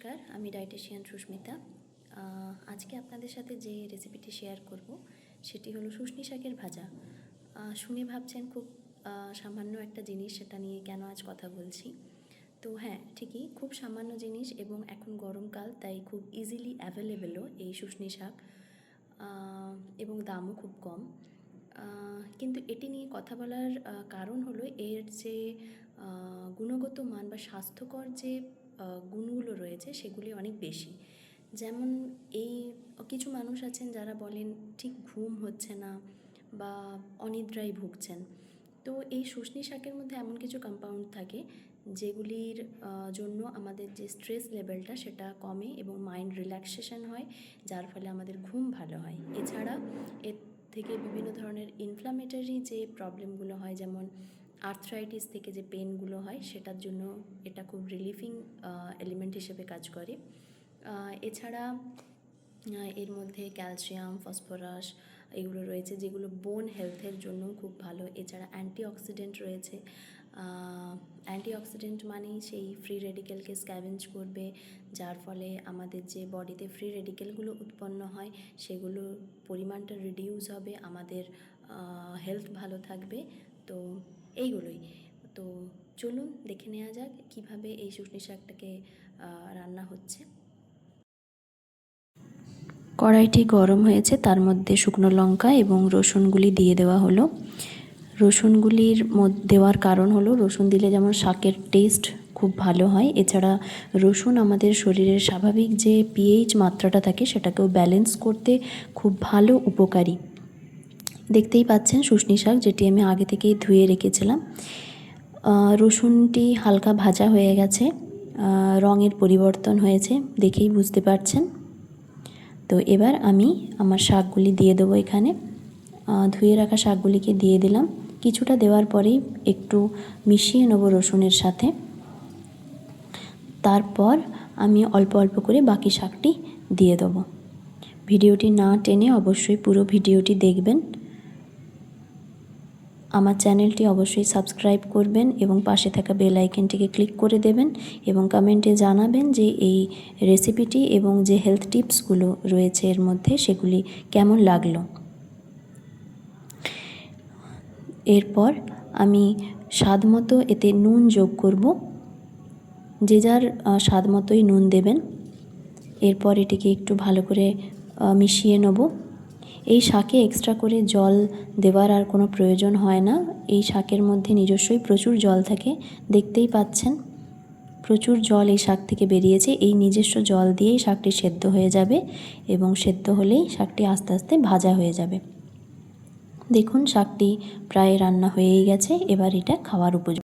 নমস্কার, আমি ডায়েটিশিয়ান সুস্মিতা। আজকে আপনাদের সাথে যে রেসিপিটি শেয়ার করব সেটি হলো শুষ্নী শাকের ভাজা। শুনে ভাবছেন খুব সামান্য একটা জিনিস, সেটা নিয়ে কেন আজ কথা বলছি। তো হ্যাঁ, ঠিকই, খুব সামান্য জিনিস এবং এখন গরমকাল, তাই খুব ইজিলি অ্যাভেলেবেলও এই শুষ্নী শাক, এবং দামও খুব কম। কিন্তু এটি নিয়ে কথা বলার কারণ হলো এর যে গুণগত মান বা স্বাস্থ্যকর যে গুণগুলো রয়েছে সেগুলি অনেক বেশি। যেমন এই কিছু মানুষ আছেন যারা বলেন ঠিক ঘুম হচ্ছে না বা অনিদ্রায় ভুগছেন। তো এই শুষ্নী শাকের মধ্যে এমন কিছু কম্পাউন্ড থাকে যেগুলির জন্য আমাদের যে স্ট্রেস লেভেলটা সেটা কমে এবং মাইন্ড রিল্যাক্সেশন হয়, যার ফলে আমাদের ঘুম ভালো হয়। এছাড়া এর থেকে বিভিন্ন ধরনের ইনফ্লামেটরি যে প্রবলেমগুলো হয়, যেমন আর্থ্রাইটিস থেকে যে পেনগুলো হয়, সেটার জন্য এটা খুব রিলিফিং এলিমেন্ট হিসেবে কাজ করে। এছাড়া এর মধ্যে ক্যালসিয়াম, ফসফরাস এগুলো রয়েছে যেগুলো বোন হেলথের জন্য খুব ভালো। এছাড়া অ্যান্টিঅক্সিডেন্ট রয়েছে। অ্যান্টিঅক্সিডেন্ট মানেই সেই ফ্রি রেডিকেলকে স্ক্যাভেঞ্জ করবে, যার ফলে আমাদের যে বডিতে ফ্রি রেডিকেলগুলো উৎপন্ন হয় সেগুলোর পরিমাণটা রিডিউস হবে, আমাদের হেলথ ভালো থাকবে। তো এইগুলোই। তো চলুন দেখে নেওয়া যাক কীভাবে এই শুষ্নী শাকটাকে রান্না হচ্ছে। কড়াইটি গরম হয়েছে, তার মধ্যে শুকনো লঙ্কা এবং রসুনগুলি দিয়ে দেওয়া হলো। রসুনগুলির দেওয়ার কারণ হলো রসুন দিলে যেমন শাকের টেস্ট খুব ভালো হয়, এছাড়া রসুন আমাদের শরীরের স্বাভাবিক যে পিএইচ মাত্রাটা থাকে সেটাকেও ব্যালেন্স করতে খুব ভালো উপকারী। দেখতেই পাচ্ছেন শুষ্নী শাক, যেটি আমি আগে থেকেই ধুয়ে রেখেছিলাম। রসুনটি হালকা ভাজা হয়ে গেছে, রঙের পরিবর্তন হয়েছে, দেখেই বুঝতে পারছেন। তো এবার আমি আমার শাকগুলি দিয়ে দেবো এখানে। ধুয়ে রাখা শাকগুলিকে দিয়ে দিলাম। কিছুটা দেওয়ার পরেই একটু মিশিয়ে নেব রসুনের সাথে। তারপর আমি অল্প অল্প করে বাকি শাকটি দিয়ে দেবো। ভিডিওটি না টেনে অবশ্যই পুরো ভিডিওটি দেখবেন। আমার চ্যানেলটি অবশ্যই সাবস্ক্রাইব করবেন এবং পাশে থাকা বেল আইকনটিকে ক্লিক করে দেবেন এবং কমেন্টে জানাবেন যে এই রেসিপিটি এবং যে হেলথ টিপসগুলো রয়েছে এর মধ্যে সেগুলি কেমন লাগলো। এরপর আমি স্বাদ মতো এতে নুন যোগ করব। যে যার স্বাদ মতোই নুন দেবেন। এরপর এটিকে একটু ভালো করে মিশিয়ে নেব। এই শাকে এক্সট্রা করে জল দেওয়ার আর কোনো প্রয়োজন হয় না। এই শাকের মধ্যে নিজস্বই প্রচুর জল থাকে, দেখতেই পাচ্ছেন প্রচুর জল এই শাক থেকে বেরিয়েছে। এই নিজস্ব জল দিয়েই শাকটি সেদ্ধ হয়ে যাবে এবং সেদ্ধ হলেই শাকটি আস্তে আস্তে ভাজা হয়ে যাবে। দেখুন শাকটি প্রায় রান্না হয়েই গেছে, এবার এটা খাওয়ার উপযোগী।